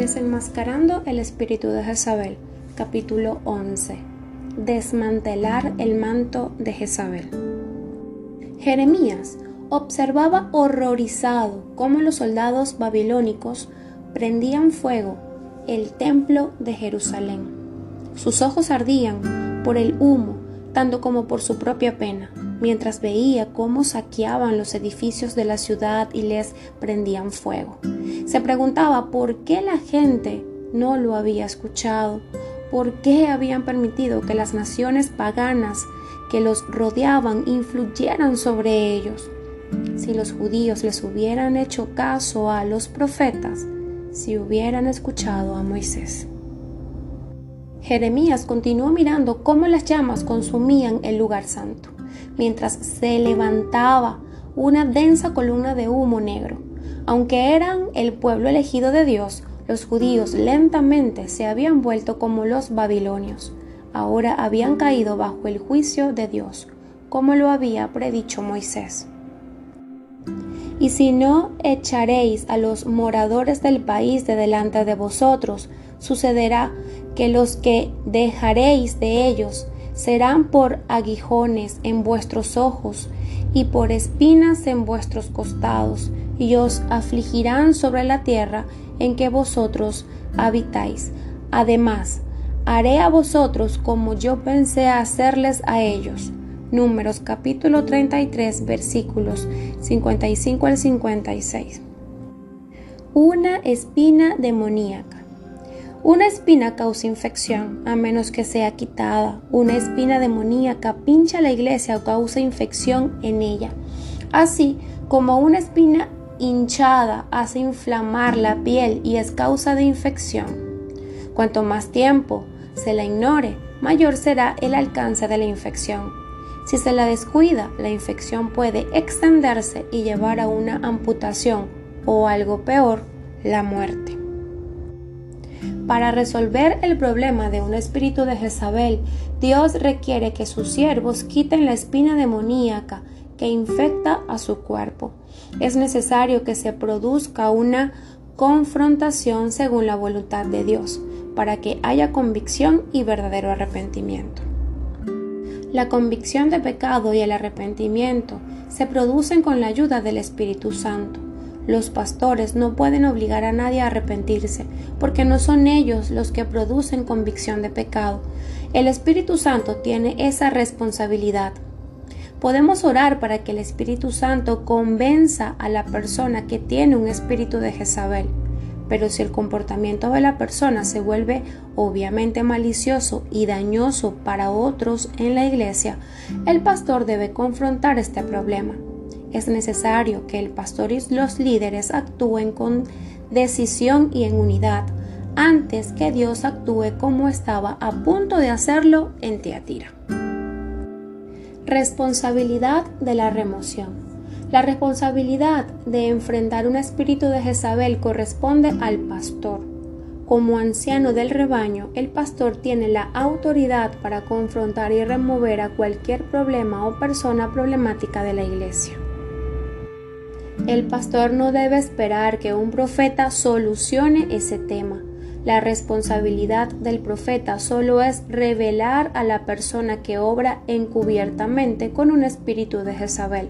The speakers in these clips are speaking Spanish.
Desenmascarando el espíritu de Jezabel, capítulo 11. Desmantelar el manto de Jezabel. Jeremías observaba horrorizado cómo los soldados babilónicos prendían fuego el templo de Jerusalén. Sus ojos ardían por el humo, tanto como por su propia pena, mientras veía cómo saqueaban los edificios de la ciudad y les prendían fuego. Se preguntaba por qué la gente no lo había escuchado, por qué habían permitido que las naciones paganas que los rodeaban influyeran sobre ellos. Si los judíos les hubieran hecho caso a los profetas, si hubieran escuchado a Moisés. Jeremías continuó mirando cómo las llamas consumían el lugar santo, mientras se levantaba una densa columna de humo negro. Aunque eran el pueblo elegido de Dios, los judíos lentamente se habían vuelto como los babilonios. Ahora habían caído bajo el juicio de Dios, como lo había predicho Moisés. Y si no echaréis a los moradores del país de delante de vosotros, sucederá que los que dejaréis de ellos serán por aguijones en vuestros ojos y por espinas en vuestros costados, y os afligirán sobre la tierra en que vosotros habitáis. Además, haré a vosotros como yo pensé hacerles a ellos. Números capítulo 33, versículos 55 al 56. Una espina demoníaca. Una espina causa infección, a menos que sea quitada. Una espina demoníaca pincha la iglesia o causa infección en ella. Así como una espina hinchada hace inflamar la piel y es causa de infección. Cuanto más tiempo se la ignore, mayor será el alcance de la infección. Si se la descuida, la infección puede extenderse y llevar a una amputación o, algo peor, la muerte. Para resolver el problema de un espíritu de Jezabel, Dios requiere que sus siervos quiten la espina demoníaca que infecta a su cuerpo. Es necesario que se produzca una confrontación según la voluntad de Dios, para que haya convicción y verdadero arrepentimiento. La convicción de pecado y el arrepentimiento se producen con la ayuda del Espíritu Santo. Los pastores no pueden obligar a nadie a arrepentirse, porque no son ellos los que producen convicción de pecado. El Espíritu Santo tiene esa responsabilidad. Podemos orar para que el Espíritu Santo convenza a la persona que tiene un espíritu de Jezabel, pero si el comportamiento de la persona se vuelve obviamente malicioso y dañoso para otros en la iglesia, el pastor debe confrontar este problema. Es necesario que el pastor y los líderes actúen con decisión y en unidad, antes que Dios actúe como estaba a punto de hacerlo en Tiatira. Responsabilidad de la remoción. La responsabilidad de enfrentar un espíritu de Jezabel corresponde al pastor. Como anciano del rebaño, el pastor tiene la autoridad para confrontar y remover a cualquier problema o persona problemática de la iglesia. El pastor no debe esperar que un profeta solucione ese tema. La responsabilidad del profeta solo es revelar a la persona que obra encubiertamente con un espíritu de Jezabel.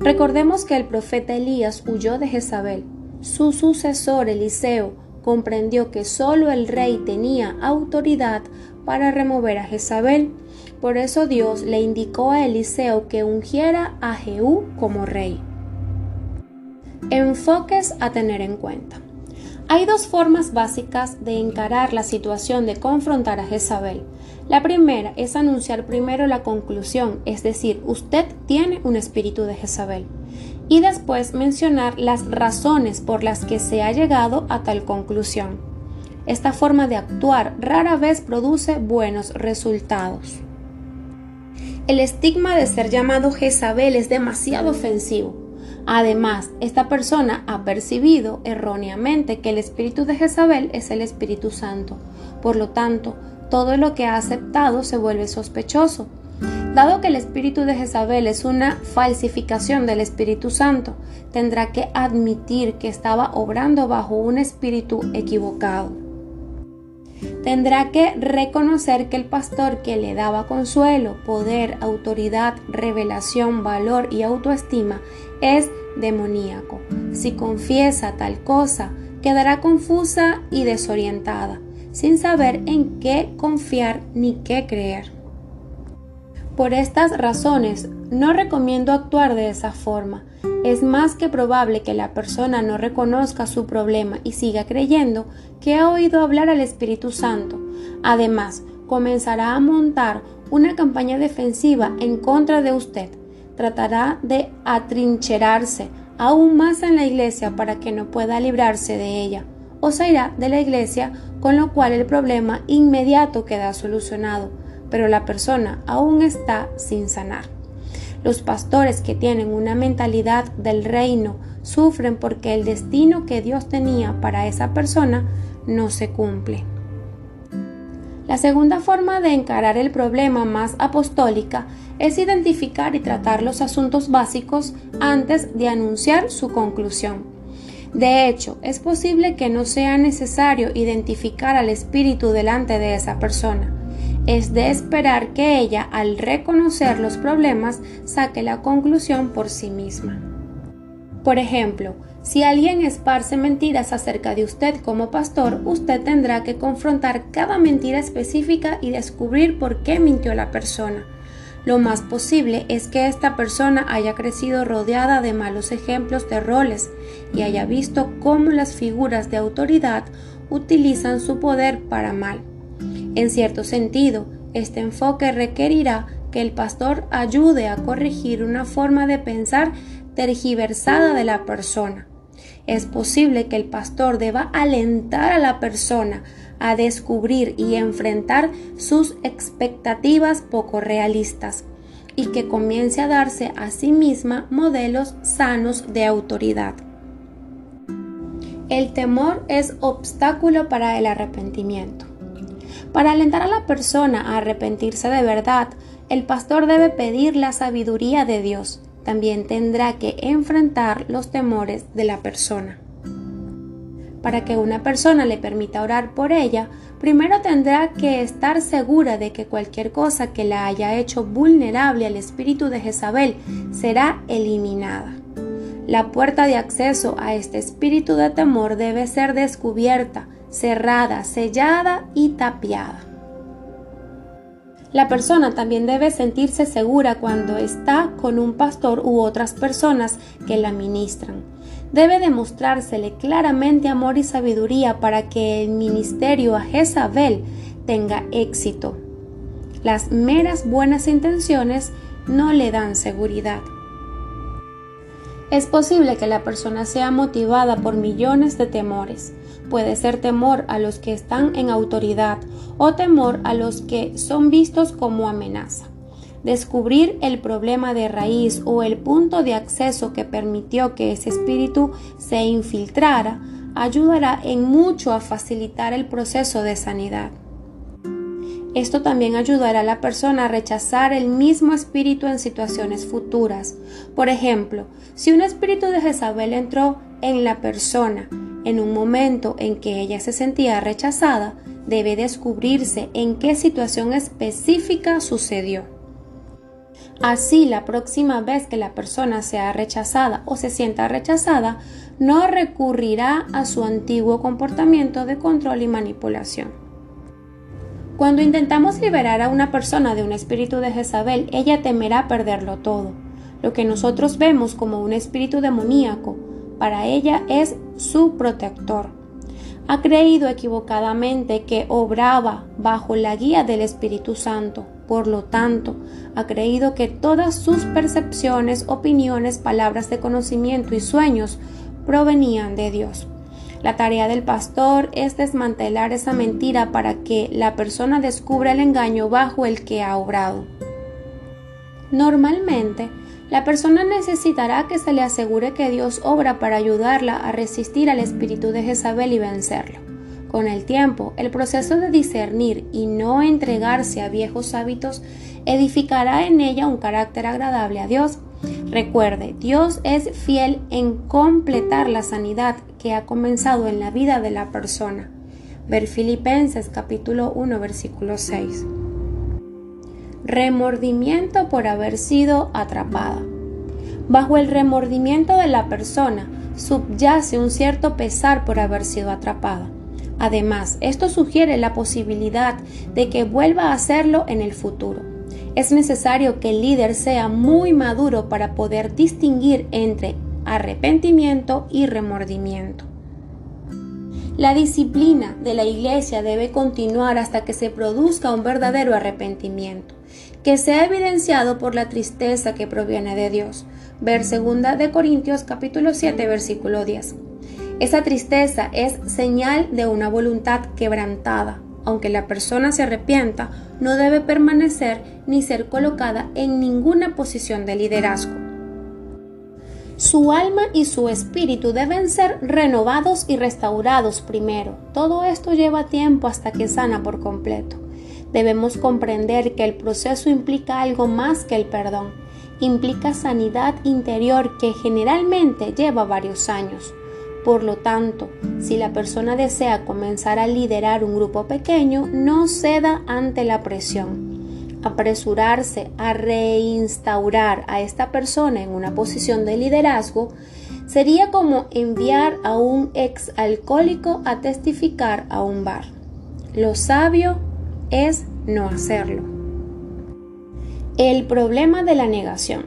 Recordemos que el profeta Elías huyó de Jezabel. Su sucesor Eliseo comprendió que solo el rey tenía autoridad para remover a Jezabel. Por eso Dios le indicó a Eliseo que ungiera a Jehú como rey. Enfoques a tener en cuenta. Hay dos formas básicas de encarar la situación de confrontar a Jezabel. La primera es anunciar primero la conclusión, es decir, usted tiene un espíritu de Jezabel, y después mencionar las razones por las que se ha llegado a tal conclusión. Esta forma de actuar rara vez produce buenos resultados. El estigma de ser llamado Jezabel es demasiado ofensivo. Además, esta persona ha percibido erróneamente que el espíritu de Jezabel es el Espíritu Santo. Por lo tanto, todo lo que ha aceptado se vuelve sospechoso. Dado que el espíritu de Jezabel es una falsificación del Espíritu Santo, tendrá que admitir que estaba obrando bajo un espíritu equivocado. Tendrá que reconocer que el pastor que le daba consuelo, poder, autoridad, revelación, valor y autoestima es demoníaco. Si confiesa tal cosa, quedará confusa y desorientada, sin saber en qué confiar ni qué creer. Por estas razones, no recomiendo actuar de esa forma. Es más que probable que la persona no reconozca su problema y siga creyendo que ha oído hablar al Espíritu Santo. Además, comenzará a montar una campaña defensiva en contra de usted. Tratará de atrincherarse aún más en la iglesia para que no pueda librarse de ella, o se irá de la iglesia, con lo cual el problema inmediato queda solucionado, pero la persona aún está sin sanar. Los pastores que tienen una mentalidad del reino sufren porque el destino que Dios tenía para esa persona no se cumple. La segunda forma de encarar el problema más apostólica es identificar y tratar los asuntos básicos antes de anunciar su conclusión. De hecho, es posible que no sea necesario identificar al espíritu delante de esa persona. Es de esperar que ella, al reconocer los problemas, saque la conclusión por sí misma. Por ejemplo, si alguien esparce mentiras acerca de usted como pastor, usted tendrá que confrontar cada mentira específica y descubrir por qué mintió la persona. Lo más posible es que esta persona haya crecido rodeada de malos ejemplos de roles y haya visto cómo las figuras de autoridad utilizan su poder para mal. En cierto sentido, este enfoque requerirá que el pastor ayude a corregir una forma de pensar tergiversada de la persona. Es posible que el pastor deba alentar a la persona a descubrir y enfrentar sus expectativas poco realistas y que comience a darse a sí misma modelos sanos de autoridad. El temor es obstáculo para el arrepentimiento. Para alentar a la persona a arrepentirse de verdad, el pastor debe pedir la sabiduría de Dios. También tendrá que enfrentar los temores de la persona. Para que una persona le permita orar por ella, primero tendrá que estar segura de que cualquier cosa que la haya hecho vulnerable al espíritu de Jezabel será eliminada. La puerta de acceso a este espíritu de temor debe ser descubierta, cerrada, sellada y tapiada. La persona también debe sentirse segura cuando está con un pastor u otras personas que la ministran. Debe demostrársele claramente amor y sabiduría para que el ministerio a Jezabel tenga éxito. Las meras buenas intenciones no le dan seguridad. Es posible que la persona sea motivada por millones de temores. Puede ser temor a los que están en autoridad o temor a los que son vistos como amenaza. Descubrir el problema de raíz o el punto de acceso que permitió que ese espíritu se infiltrara ayudará en mucho a facilitar el proceso de sanidad. Esto también ayudará a la persona a rechazar el mismo espíritu en situaciones futuras. Por ejemplo, si un espíritu de Jezabel entró en la persona en un momento en que ella se sentía rechazada, debe descubrirse en qué situación específica sucedió. Así, la próxima vez que la persona sea rechazada o se sienta rechazada, no recurrirá a su antiguo comportamiento de control y manipulación. Cuando intentamos liberar a una persona de un espíritu de Jezabel, ella temerá perderlo todo. Lo que nosotros vemos como un espíritu demoníaco, para ella es su protector. Ha creído equivocadamente que obraba bajo la guía del Espíritu Santo. Por lo tanto, ha creído que todas sus percepciones, opiniones, palabras de conocimiento y sueños provenían de Dios. La tarea del pastor es desmantelar esa mentira para que la persona descubra el engaño bajo el que ha obrado. Normalmente, la persona necesitará que se le asegure que Dios obra para ayudarla a resistir al espíritu de Jezabel y vencerlo. Con el tiempo, el proceso de discernir y no entregarse a viejos hábitos edificará en ella un carácter agradable a Dios. Recuerde, Dios es fiel en completar la sanidad que ha comenzado en la vida de la persona. Ver Filipenses capítulo 1, versículo 6. Remordimiento por haber sido atrapada. Bajo el remordimiento de la persona subyace un cierto pesar por haber sido atrapada. Además, esto sugiere la posibilidad de que vuelva a hacerlo en el futuro. Es necesario que el líder sea muy maduro para poder distinguir entre arrepentimiento y remordimiento. La disciplina de la iglesia debe continuar hasta que se produzca un verdadero arrepentimiento, que sea evidenciado por la tristeza que proviene de Dios. Ver 2 Corintios capítulo 7, versículo 10. Esa tristeza es señal de una voluntad quebrantada. Aunque la persona se arrepienta, no debe permanecer ni ser colocada en ninguna posición de liderazgo. Su alma y su espíritu deben ser renovados y restaurados primero. Todo esto lleva tiempo hasta que sana por completo. Debemos comprender que el proceso implica algo más que el perdón. Implica sanidad interior que generalmente lleva varios años. Por lo tanto, si la persona desea comenzar a liderar un grupo pequeño, no ceda ante la presión. Apresurarse a reinstaurar a esta persona en una posición de liderazgo sería como enviar a un exalcohólico a testificar a un bar. Lo sabio es no hacerlo. El problema de la negación.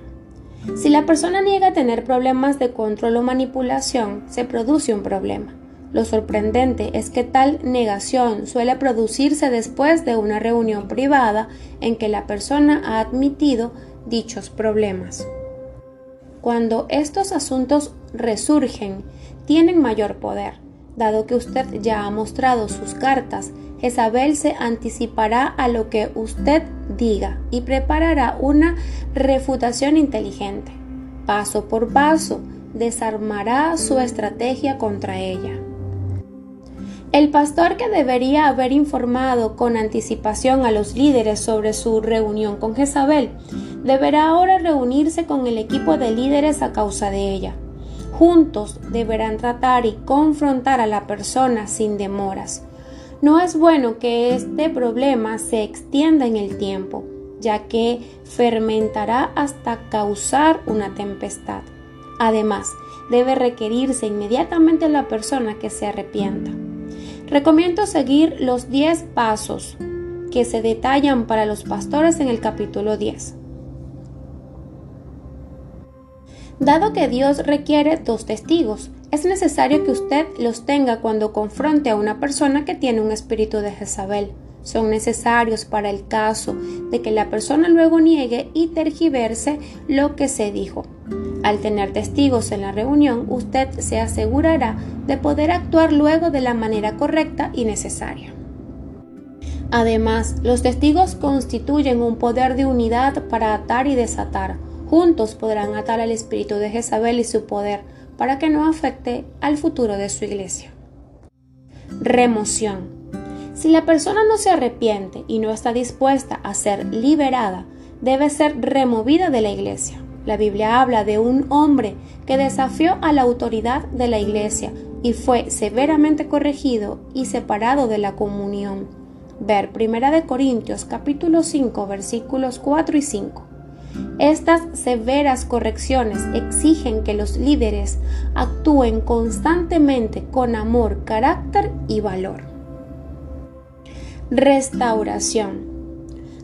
Si la persona niega tener problemas de control o manipulación, se produce un problema. Lo sorprendente es que tal negación suele producirse después de una reunión privada en que la persona ha admitido dichos problemas. Cuando estos asuntos resurgen, tienen mayor poder. Dado que usted ya ha mostrado sus cartas, Jezabel se anticipará a lo que usted diga y preparará una refutación inteligente. Paso por paso, desarmará su estrategia contra ella. El pastor, que debería haber informado con anticipación a los líderes sobre su reunión con Jezabel, deberá ahora reunirse con el equipo de líderes a causa de ella. Juntos deberán tratar y confrontar a la persona sin demoras. No es bueno que este problema se extienda en el tiempo, ya que fermentará hasta causar una tempestad. Además, debe requerirse inmediatamente a la persona que se arrepienta. Recomiendo seguir los 10 pasos que se detallan para los pastores en el capítulo 10. Dado que Dios requiere 2 testigos, es necesario que usted los tenga cuando confronte a una persona que tiene un espíritu de Jezabel. Son necesarios para el caso de que la persona luego niegue y tergiverse lo que se dijo. Al tener testigos en la reunión, usted se asegurará de poder actuar luego de la manera correcta y necesaria. Además, los testigos constituyen un poder de unidad para atar y desatar. Juntos podrán atar al espíritu de Jezabel y su poder para que no afecte al futuro de su iglesia. Remoción. Si la persona no se arrepiente y no está dispuesta a ser liberada, debe ser removida de la iglesia. La Biblia habla de un hombre que desafió a la autoridad de la iglesia y fue severamente corregido y separado de la comunión. Ver 1 Corintios capítulo 5 versículos 4 y 5. Estas severas correcciones exigen que los líderes actúen constantemente con amor, carácter y valor. Restauración.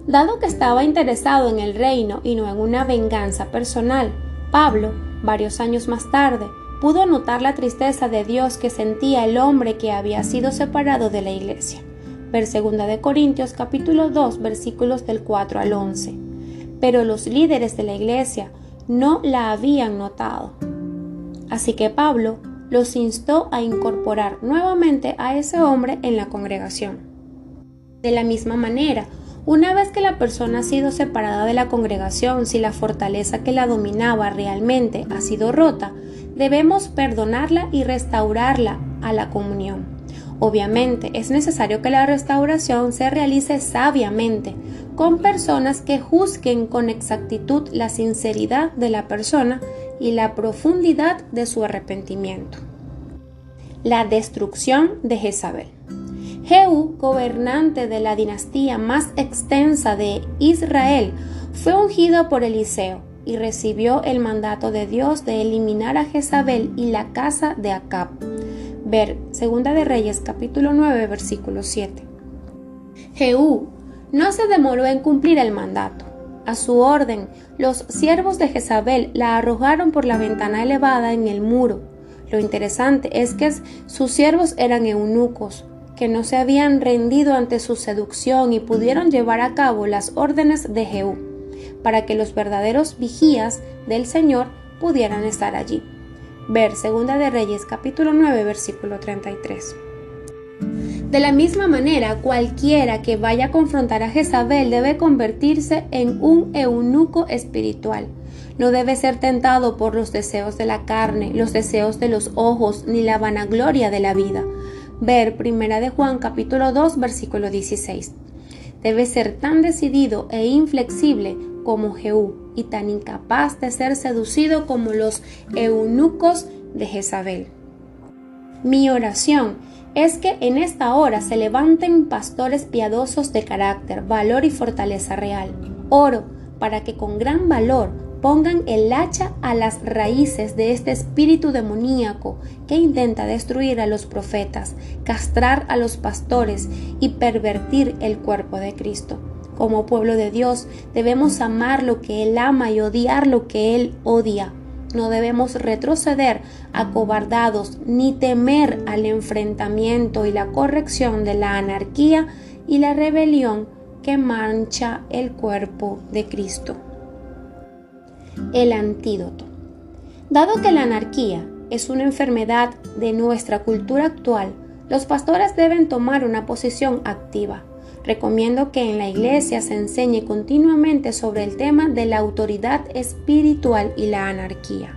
Dado que estaba interesado en el reino y no en una venganza personal, Pablo, varios años más tarde, pudo notar la tristeza de Dios que sentía el hombre que había sido separado de la iglesia. Ver 2 Corintios capítulo 2 versículos del 4 al 11. Pero los líderes de la iglesia no la habían notado. Así que Pablo los instó a incorporar nuevamente a ese hombre en la congregación. De la misma manera, una vez que la persona ha sido separada de la congregación, si la fortaleza que la dominaba realmente ha sido rota, debemos perdonarla y restaurarla a la comunión. Obviamente, es necesario que la restauración se realice sabiamente, con personas que juzguen con exactitud la sinceridad de la persona y la profundidad de su arrepentimiento. La destrucción de Jezabel. Jehú, gobernante de la dinastía más extensa de Israel, fue ungido por Eliseo y recibió el mandato de Dios de eliminar a Jezabel y la casa de Acab. Ver 2 de Reyes capítulo 9 versículo 7. Jehú no se demoró en cumplir el mandato. A su orden, los siervos de Jezabel la arrojaron por la ventana elevada en el muro. Lo interesante es que sus siervos eran eunucos, que no se habían rendido ante su seducción y pudieron llevar a cabo las órdenes de Jehú, para que los verdaderos vigías del Señor pudieran estar allí. Ver 2 de Reyes capítulo 9 versículo 33. De la misma manera, cualquiera que vaya a confrontar a Jezabel debe convertirse en un eunuco espiritual. No debe ser tentado por los deseos de la carne, los deseos de los ojos, ni la vanagloria de la vida. Ver 1 de Juan capítulo 2 versículo 16. Debe ser tan decidido e inflexible como Jehú y tan incapaz de ser seducido como los eunucos de Jezabel. Mi oración es que en esta hora se levanten pastores piadosos de carácter, valor y fortaleza real. Oro para que con gran valor pongan el hacha a las raíces de este espíritu demoníaco que intenta destruir a los profetas, castrar a los pastores y pervertir el cuerpo de Cristo. Como pueblo de Dios, debemos amar lo que Él ama y odiar lo que Él odia. No debemos retroceder acobardados ni temer al enfrentamiento y la corrección de la anarquía y la rebelión que mancha el cuerpo de Cristo. El antídoto. Dado que la anarquía es una enfermedad de nuestra cultura actual, los pastores deben tomar una posición activa. Recomiendo que en la iglesia se enseñe continuamente sobre el tema de la autoridad espiritual y la anarquía.